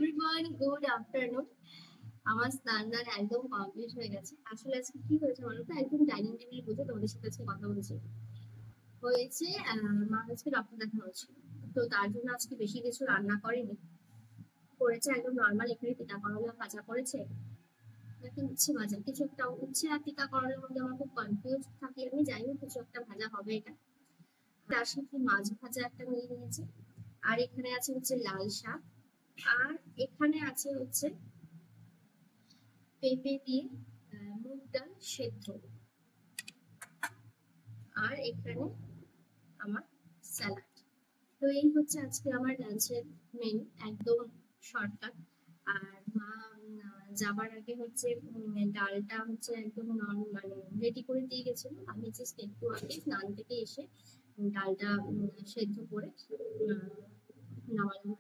Everyone, good afternoon. আমার স্নান দান একদম কমপ্লিট হয়ে গেছে। আসলে আজকে কি হয়েছে বলো তো, একদম ডাইনিং টেবিল বসে তোমাদের সাথে আজকে কথা বলছি। হয়েছে মা আজকে ডক্টর দেখানো ছিল, তো তার জন্য আজকে বেশি কিছু রান্না করেনি। করেছে একদম নর্মাল, এখানে তিতা করলা ভাজা করেছে নাকি উচ্ছে ভাজা, কিছু একটা। উচ্ছে আর তিতা করলার মধ্যে আমার খুব কনফিউজ থাকি আমি, যাই হোক কিছু একটা ভাজা হবে এটা। তার সাথে মাছ ভাজা একটা নিয়ে নিয়েছে। আর এখানে আছে হচ্ছে লাল শাক। আর এখানে আছে হচ্ছে পেঁপে দিয়ে মুগ ডাল সেদ্ধ। আর এখানে আমার স্যালাড। তো এই হচ্ছে আজকে আমার লাঞ্চের মেনু, একদম শর্টকাট। আর মা যাবার আগে হচ্ছে ডালটা হচ্ছে একদম মানে রেডি করে দিয়ে গেছিল। আমি জাস্ট একটু আগে স্নান থেকে এসে ডালটা সেদ্ধ করে নামালাম।